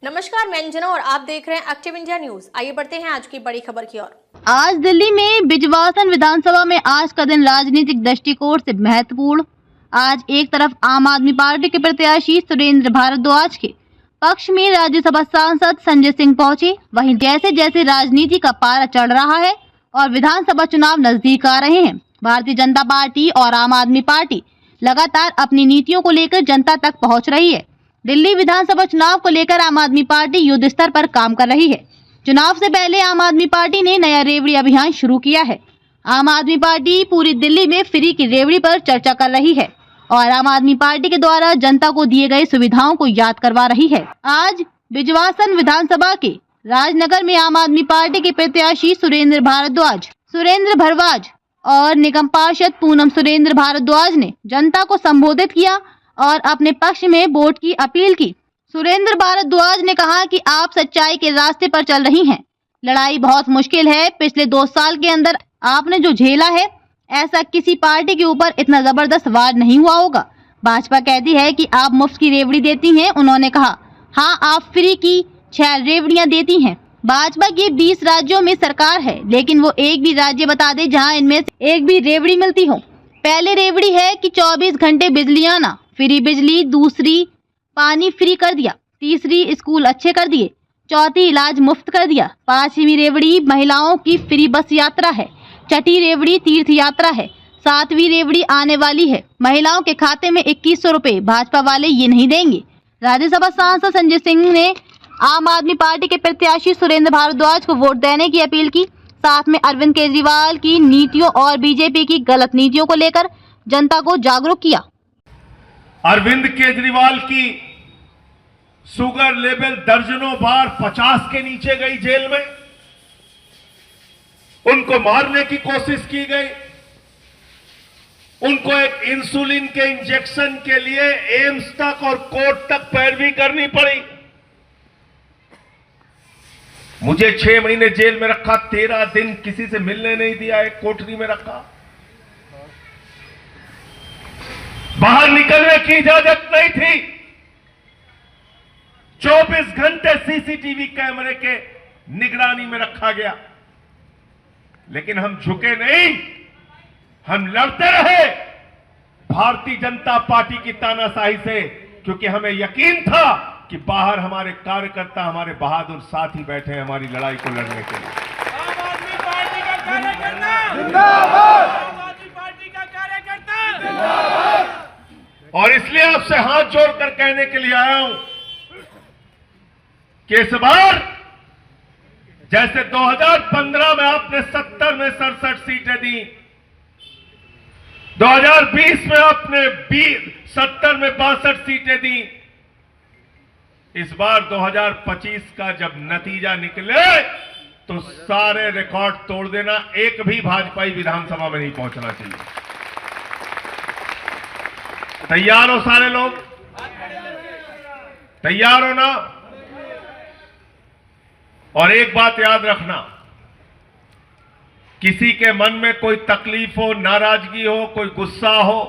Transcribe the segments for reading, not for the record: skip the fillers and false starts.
नमस्कार, मैं अंजना और आप देख रहे हैं एक्टिव इंडिया न्यूज। आइए बढ़ते हैं आज की बड़ी खबर की ओर। आज दिल्ली में बिजवासन विधानसभा में आज का दिन राजनीतिक दृष्टिकोण से महत्वपूर्ण। आज एक तरफ आम आदमी पार्टी के प्रत्याशी सुरेंद्र भारद्वाज के पक्ष में राज्यसभा सांसद संजय सिंह पहुंचे, वहीं जैसे जैसे राजनीति का पारा चढ़ रहा है और विधानसभा चुनाव नजदीक आ रहे हैं, भारतीय जनता पार्टी और आम आदमी पार्टी लगातार अपनी नीतियों को लेकर जनता तक पहुंच रही है। दिल्ली विधानसभा चुनाव को लेकर आम आदमी पार्टी युद्ध स्तर पर काम कर रही है। चुनाव से पहले आम आदमी पार्टी ने नया रेवड़ी अभियान शुरू किया है। आम आदमी पार्टी पूरी दिल्ली में फ्री की रेवड़ी पर चर्चा कर रही है और आम आदमी पार्टी के द्वारा जनता को दिए गए सुविधाओं को याद करवा रही है। आज बिजवासन विधानसभा के राजनगर में आम आदमी पार्टी के प्रत्याशी सुरेंद्र भारद्वाज और निगम पार्षद पूनम सुरेंद्र भारद्वाज ने जनता को संबोधित किया और अपने पक्ष में वोट की अपील की। सुरेंद्र भारद्वाज ने कहा कि आप सच्चाई के रास्ते पर चल रही हैं। लड़ाई बहुत मुश्किल है। पिछले 2 साल के अंदर आपने जो झेला है, ऐसा किसी पार्टी के ऊपर इतना जबरदस्त वार नहीं हुआ होगा। भाजपा कहती है कि आप मुफ्त की रेवड़ी देती हैं। उन्होंने कहा, हाँ, आप फ्री की 6 रेवड़ियां देती हैं। भाजपा की 20 राज्यों में सरकार है, लेकिन वो एक भी राज्य बता दे जहां इनमें से एक भी रेवड़ी मिलती हो। पहली रेवड़ी है कि 24 घंटे बिजली आना, फ्री बिजली। दूसरी, पानी फ्री कर दिया। तीसरी, स्कूल अच्छे कर दिए। चौथी, इलाज मुफ्त कर दिया। 5वीं रेवड़ी महिलाओं की फ्री बस यात्रा है। 6ठी रेवड़ी तीर्थ यात्रा है। 7वीं रेवड़ी आने वाली है। महिलाओं के खाते में 2100 रुपए। भाजपा वाले ये नहीं देंगे। राज्यसभा सांसद संजय सिंह ने आम आदमी पार्टी के प्रत्याशी सुरेंद्र भारद्वाज को वोट देने की अपील की। साथ में अरविंद केजरीवाल की नीतियों और बीजेपी की गलत नीतियों को लेकर जनता को जागरूक किया। अरविंद केजरीवाल की शुगर लेवल दर्जनों बार 50 के नीचे गई जेल में। उनको मारने की कोशिश की गई। उनको एक इंसुलिन के इंजेक्शन के लिए एम्स तक और कोर्ट तक पैरवी करनी पड़ी। मुझे 6 महीने जेल में रखा, 13 दिन किसी से मिलने नहीं दिया, एक कोठरी में रखा। बाहर निकलने की इजाजत नहीं थी। 24 घंटे सीसीटीवी कैमरे के निगरानी में रखा गया, लेकिन हम झुके नहीं, हम लड़ते रहे भारतीय जनता पार्टी की तानाशाही से, क्योंकि हमें यकीन था कि बाहर हमारे कार्यकर्ता, हमारे बहादुर साथी बैठे हैं हमारी लड़ाई को लड़ने के लिए। आम आदमी पार्टी का कार्यकर्ता जिंदाबाद, आम आदमी पार्टी का कार्यकर्ता जिंदाबाद। और इसलिए आपसे हाथ जोड़कर कहने के लिए आया हूं कि इस बार जैसे 2015 में आपने 70 में 67 सीटें दी, 2020 में आपने 70 में 62 सीटें दी, इस बार 2025 का जब नतीजा निकले तो सारे रिकॉर्ड तोड़ देना। एक भी भाजपाई विधानसभा में नहीं पहुंचना चाहिए। तैयार हो सारे लोग? तैयार हो ना? और एक बात याद रखना, किसी के मन में कोई तकलीफ हो, नाराजगी हो, कोई गुस्सा हो,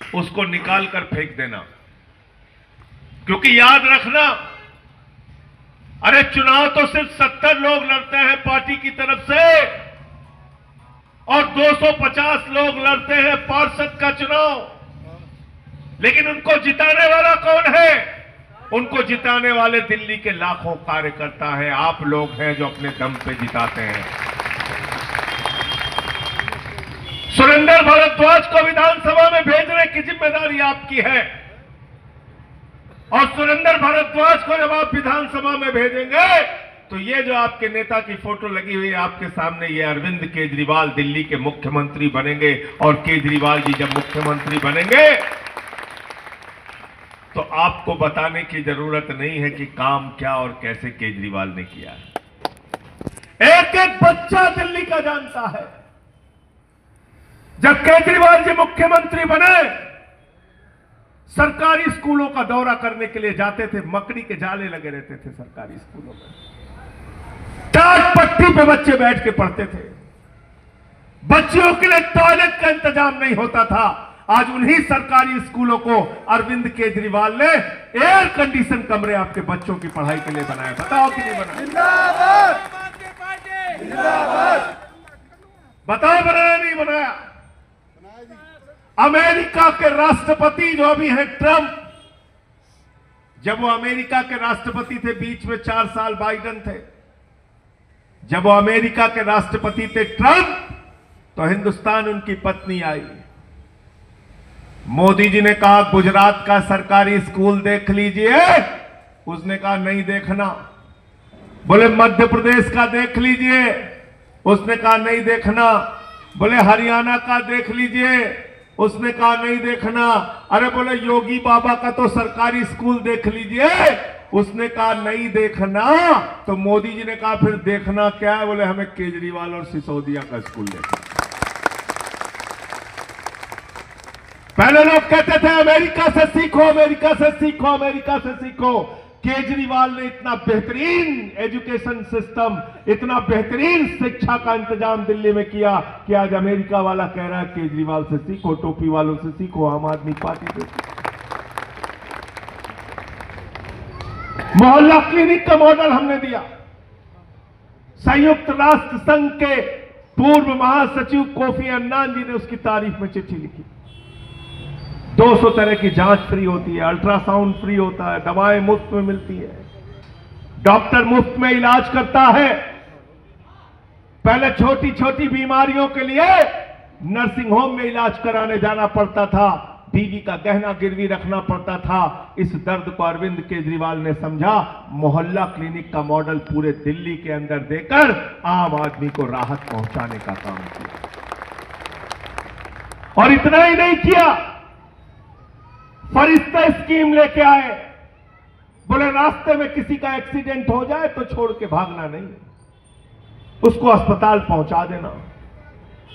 उसको निकाल कर फेंक देना। क्योंकि याद रखना, अरे चुनाव तो सिर्फ 70 लोग लड़ते हैं पार्टी की तरफ से और 250 लोग लड़ते हैं पार्षद का चुनाव, लेकिन उनको जिताने वाला कौन है? उनको जिताने वाले दिल्ली के लाखों कार्यकर्ता हैं, आप लोग हैं जो अपने दम पे जिताते हैं। सुरेंद्र भारद्वाज को विधानसभा में भेजने की जिम्मेदारी आपकी है और सुरेंद्र भारद्वाज को जब आप विधानसभा में भेजेंगे तो ये जो आपके नेता की फोटो लगी हुई है आपके सामने, ये अरविंद केजरीवाल दिल्ली के मुख्यमंत्री बनेंगे। और केजरीवाल जी जब मुख्यमंत्री बनेंगे तो आपको बताने की जरूरत नहीं है कि काम क्या और कैसे केजरीवाल ने किया है। एक एक बच्चा दिल्ली का जानता है। जब केजरीवाल जी मुख्यमंत्री बने, सरकारी स्कूलों का दौरा करने के लिए जाते थे, मकड़ी के जाले लगे रहते थे सरकारी स्कूलों में, टाट पट्टी पे बच्चे बैठ के पढ़ते थे। बच्चियों के लिए टॉयलेट का इंतजाम नहीं होता था। आज उन्हीं सरकारी स्कूलों को अरविंद केजरीवाल ने एयर कंडीशन कमरे आपके बच्चों की पढ़ाई के लिए बनाए। बताओ कि नहीं बनाए? बताओ बनाया नहीं बनाया? अमेरिका के राष्ट्रपति जो अभी हैं ट्रंप, जब वो अमेरिका के राष्ट्रपति थे, बीच में 4 साल बाइडेन थे, जब वो अमेरिका के राष्ट्रपति थे ट्रंप, तो हिंदुस्तान उनकी पत्नी आई। मोदी जी ने कहा गुजरात का सरकारी स्कूल देख लीजिए, उसने कहा नहीं देखना। बोले मध्य प्रदेश का देख लीजिए, उसने कहा नहीं देखना। बोले हरियाणा का देख लीजिए, उसने कहा नहीं देखना। अरे बोले योगी बाबा का तो सरकारी स्कूल देख लीजिए, उसने कहा नहीं देखना। तो मोदी जी ने कहा फिर देखना क्या है? बोले हमें केजरीवाल और सिसोदिया का स्कूल देखना। पहले लोग कहते थे अमेरिका से सीखो, अमेरिका से सीखो, अमेरिका से सीखो। केजरीवाल ने इतना बेहतरीन एजुकेशन सिस्टम, इतना बेहतरीन शिक्षा का इंतजाम दिल्ली में किया कि आज अमेरिका वाला कह रहा है केजरीवाल से सीखो, टोपी वालों से सीखो, आम आदमी पार्टी से सीखो। मोहल्ला क्लिनिक का मॉडल हमने दिया। संयुक्त राष्ट्र संघ के पूर्व महासचिव कोफी अन्नान जी ने उसकी तारीफ में चिट्ठी लिखी। 200 तरह की जांच फ्री होती है, अल्ट्रासाउंड फ्री होता है, दवाएं मुफ्त में मिलती है, डॉक्टर मुफ्त में इलाज करता है। पहले छोटी छोटी बीमारियों के लिए नर्सिंग होम में इलाज कराने जाना पड़ता था, बीवी का गहना गिरवी रखना पड़ता था। इस दर्द को अरविंद केजरीवाल ने समझा, मोहल्ला क्लिनिक का मॉडल पूरे दिल्ली के अंदर देकर आम आदमी को राहत पहुंचाने का काम किया। और इतना ही नहीं किया, फरिश्ता स्कीम लेके आए। बोले रास्ते में किसी का एक्सीडेंट हो जाए तो छोड़ के भागना नहीं, उसको अस्पताल पहुंचा देना।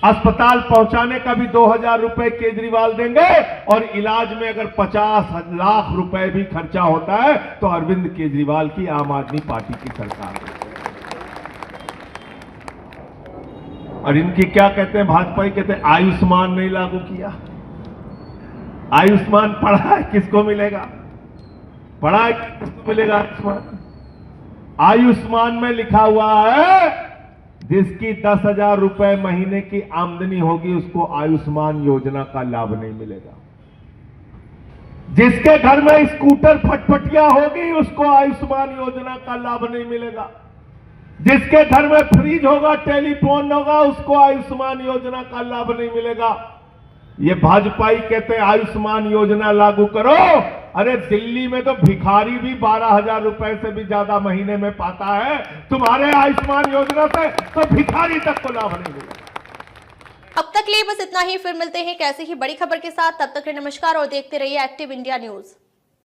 अस्पताल पहुंचाने का भी 2000 रुपए केजरीवाल देंगे, और इलाज में अगर 50 लाख रुपए भी खर्चा होता है तो अरविंद केजरीवाल की आम आदमी पार्टी की सरकार है। और इनकी क्या कहते हैं, भाजपा ही कहते हैं आयुष्मान नहीं लागू किया। आयुष्मान पढ़ा है किसको मिलेगा? पढ़ा है किसको मिलेगा आयुष्मान? आयुष्मान में लिखा हुआ है जिसकी 10,000 रुपए महीने की आमदनी होगी उसको आयुष्मान योजना का लाभ नहीं मिलेगा। जिसके घर में स्कूटर फटफटिया होगी उसको आयुष्मान योजना का लाभ नहीं मिलेगा। जिसके घर में फ्रिज होगा, टेलीफोन होगा, उसको आयुष्मान योजना का लाभ नहीं मिलेगा। ये भाजपाई कहते हैं आयुष्मान योजना लागू करो। अरे दिल्ली में तो भिखारी भी 12,000 रुपए से भी ज्यादा महीने में पाता है, तुम्हारे आयुष्मान योजना से तो भिखारी तक को लाभ नहीं मिलेगा। अब तक लिए बस इतना ही, फिर मिलते हैं एक ऐसी ही बड़ी खबर के साथ। तब तक के नमस्कार और देखते रहिए एक्टिव इंडिया न्यूज।